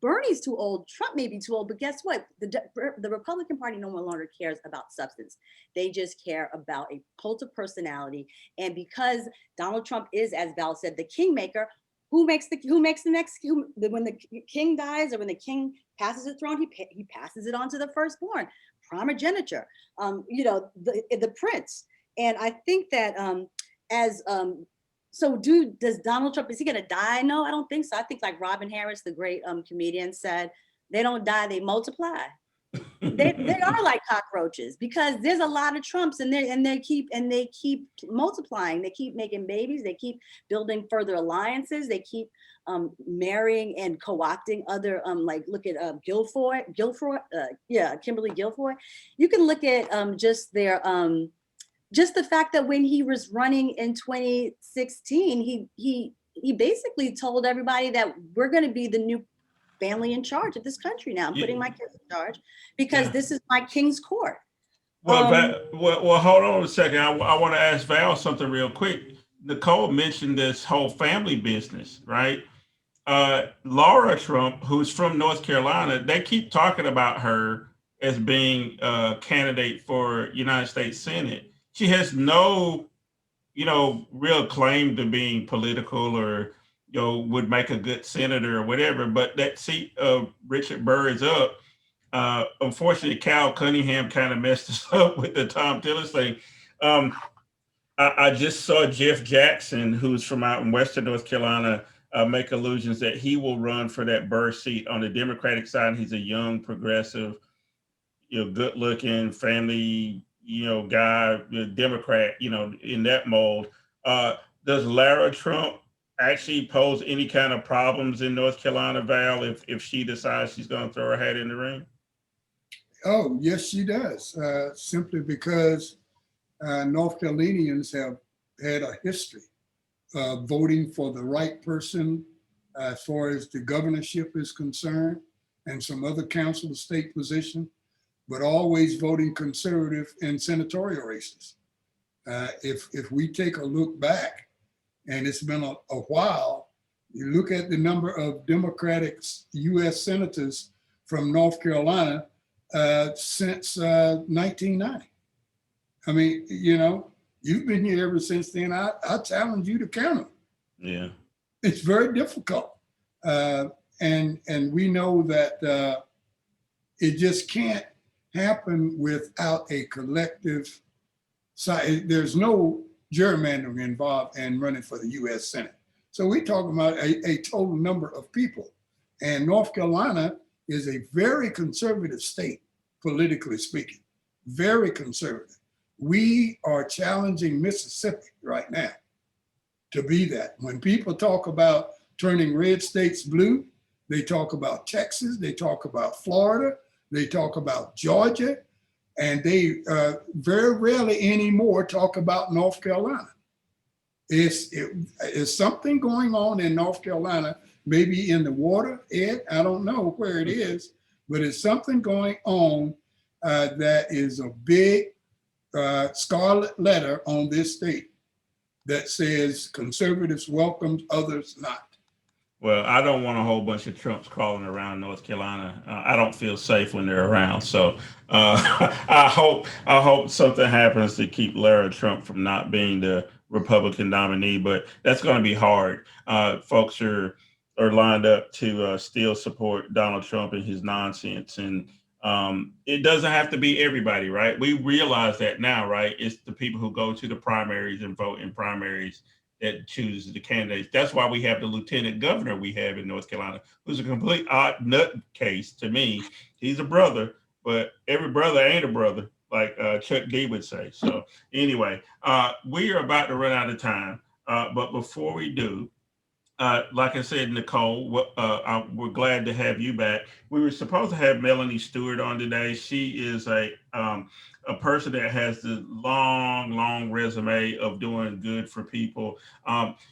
Bernie's too old, Trump may be too old, but guess what? The Republican Party no longer cares about substance. They just care about a cult of personality. And because Donald Trump is, as Val said, the kingmaker, who makes the next, when the king dies or when the king passes the throne, he passes it on to the firstborn, primogeniture, you know, the prince. And I think that does Donald Trump, is he gonna die? No, I don't think so. I think like Robin Harris, the great comedian, said, they don't die, they multiply. they are like cockroaches, because there's a lot of Trumps and they keep multiplying. They keep making babies. They keep building further alliances. They keep marrying and co-opting other like look at Kimberly Guilfoyle. You can look at just their just the fact that when he was running in 2016, he basically told everybody that we're going to be the new family in charge of this country now. I'm putting my kids in charge because this is my king's court. Well, well, hold on a second. I want to ask Val something real quick. Nicole mentioned this whole family business, right? Laura Trump, who's from North Carolina, they keep talking about her as being a candidate for United States Senate. She has no, real claim to being political or, would make a good senator or whatever. But that seat of Richard Burr is up. Unfortunately, Cal Cunningham kind of messed us up with the Tom Tillis thing. I just saw Jeff Jackson, who's from out in Western North Carolina, make allusions that he will run for that Burr seat on the Democratic side. He's a young, progressive, good-looking, family, guy, Democrat, in that mold. Does Lara Trump actually pose any kind of problems in North Carolina, Val, if she decides she's going to throw her hat in the ring? Oh, yes, she does. Simply because North Carolinians have had a history of voting for the right person as far as the governorship is concerned and some other council of state position, but always voting conservative in senatorial races. If we take a look back, and it's been a while, you look at the number of Democratic U.S. senators from North Carolina since 1990. I mean, you've been here ever since then. I challenge you to count them. Yeah. It's very difficult. And we know that it just can't happen without a collective side. There's no gerrymandering involved in running for the U.S. Senate. So we're talking about a total number of people. And North Carolina is a very conservative state, politically speaking, very conservative. We are challenging Mississippi right now to be that. When people talk about turning red states blue, they talk about Texas, they talk about Florida, they talk about Georgia, and they very rarely anymore talk about North Carolina. Is something going on in North Carolina, maybe in the water, Ed? I don't know where it is, but it's something going on that is a big scarlet letter on this state that says conservatives welcomed, others not. Well, I don't want a whole bunch of Trumps crawling around North Carolina. I don't feel safe when they're around. So I hope something happens to keep Lara Trump from not being the Republican nominee. But that's going to be hard. Folks are lined up to still support Donald Trump and his nonsense. And it doesn't have to be everybody, right? We realize that now, right? It's the people who go to the primaries and vote in primaries that chooses the candidates. That's why we have the lieutenant governor we have in North Carolina, who's a complete odd nut case to me. He's a brother, but every brother ain't a brother, like Chuck D would say. So anyway, we are about to run out of time. But before we do, like I said, Nicole, we're glad to have you back. We were supposed to have Melanie Stewart on today. She is a person that has the long resume of doing good for people.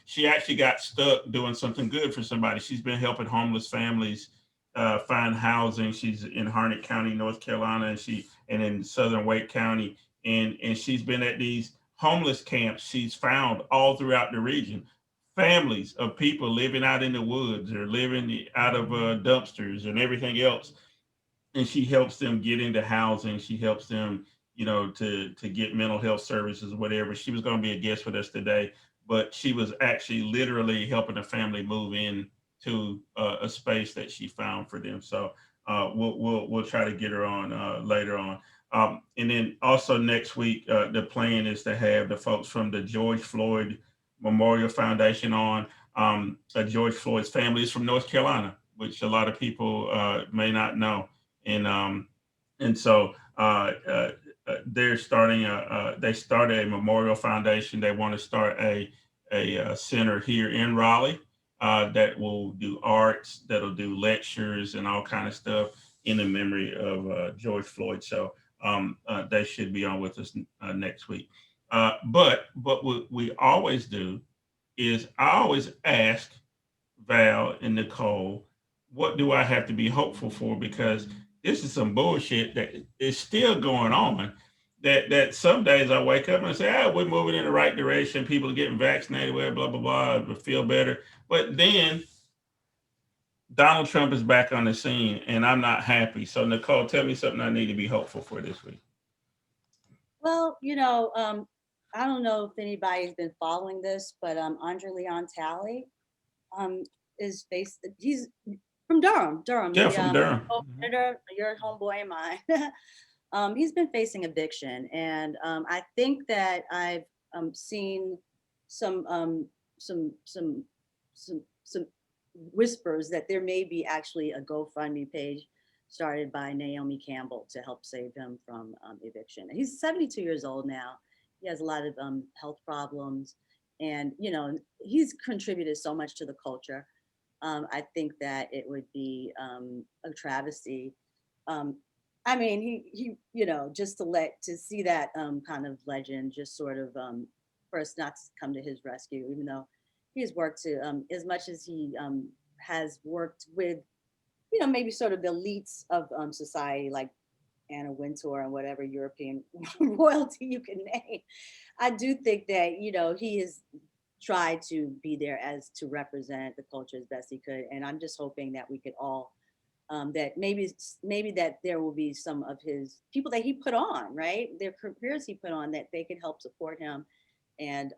She actually got stuck doing something good for somebody. She's been helping homeless families find housing. She's in Harnett County, North Carolina, and in Southern Wake County, and she's been at these homeless camps she's found all throughout the region. Families of people living out in the woods or living out of dumpsters and everything else. And she helps them get into housing. She helps them, to get mental health services or whatever. She was going to be a guest with us today, but she was actually literally helping a family move in to a space that she found for them. So we'll try to get her on later on. And then also next week, the plan is to have the folks from the George Floyd Memorial Foundation on. George Floyd's family is from North Carolina, which a lot of people may not know. And so they're starting they started a memorial foundation. They want to start a center here in Raleigh that will do arts, that'll do lectures and all kind of stuff in the memory of George Floyd. So they should be on with us next week. But what we always do is I always ask Val and Nicole, what do I have to be hopeful for? Because this is some bullshit that is still going on. That some days I wake up and I say, we're moving in the right direction. People are getting vaccinated, blah, blah, blah, feel better. But then Donald Trump is back on the scene and I'm not happy. So Nicole, tell me something I need to be hopeful for this week. Well, I don't know if anybody's been following this, but Andre Leon Talley is he's from Durham. Yeah, from Durham. Your homeboy and mine. He's been facing eviction, and I think that I've seen some whispers that there may be actually a GoFundMe page started by Naomi Campbell to help save him from eviction. He's 72 years old now. He has a lot of health problems, and he's contributed so much to the culture. I think that it would be a travesty. I mean, he just to see that kind of legend just sort of first not to come to his rescue, even though he has worked to as much as he has worked with, maybe sort of the elites of society, like Anna Wintour and whatever European royalty you can name. I do think that, he has tried to be there as to represent the culture as best he could. And I'm just hoping that we could all, that maybe that there will be some of his people that he put on, right? Their careers he put on, that they could help support him. And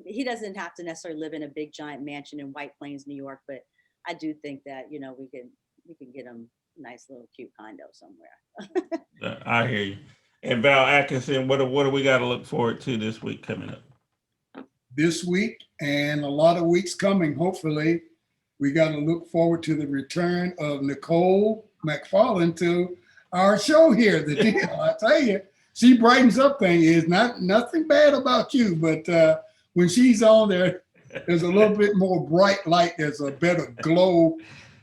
he doesn't have to necessarily live in a big giant mansion in White Plains, New York, but I do think that, we can get him a nice little cute condo somewhere. I hear you. And Val Atkinson, what do we got to look forward to this week coming up? This week and a lot of weeks coming, hopefully, we got to look forward to the return of Nicole McFarlane to our show here. The deal, I tell you, she brightens up things. Is nothing bad about you, but when she's on there, there's a little bit more bright light. There's a better glow,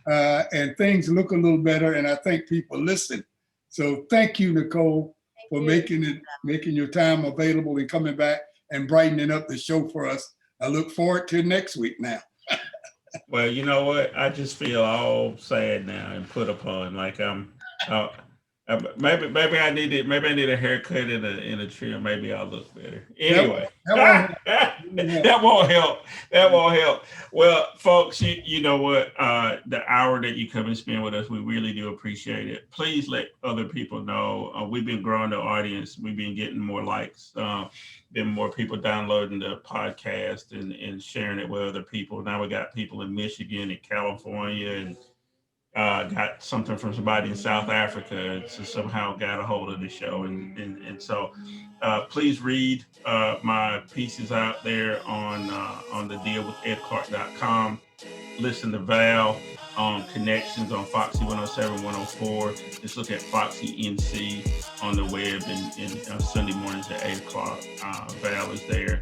and things look a little better. And I think people listen. So thank you, Nicole, for making your time available and coming back and brightening up the show for us. I look forward to next week now. Well, you know what? I just feel all sad now and put upon. Like maybe I need a haircut and a trim. Maybe I'll look better. Anyway, that won't help. That won't help. Well, folks, you know what? The hour that you come and spend with us, we really do appreciate it. Please let other people know. We've been growing the audience. We've been getting more likes. Been more people downloading the podcast and sharing it with other people. Now we got people in Michigan and California, and got something from somebody in South Africa, so somehow got a hold of the show. And so please read my pieces out there on the deal with edclark.com. Listen to Val on Connections on Foxy 107, 104. Just look at Foxy NC on the web, and Sunday mornings at 8 o'clock. Val is there.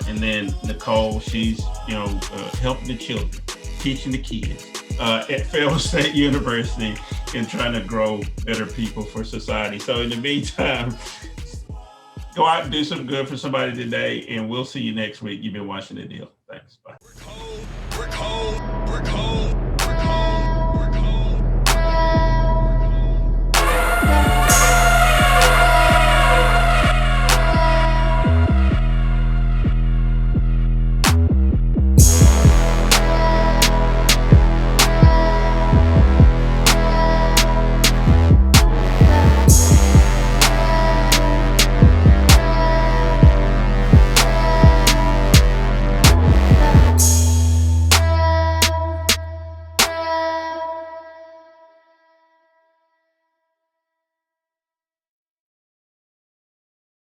And then Nicole, she's helping the children, teaching the kids at Fayetteville State University, and trying to grow better people for society. So in the meantime, go out and do some good for somebody today, and we'll see you next week. You've been watching The Deal. Thanks. Bye. We're cold.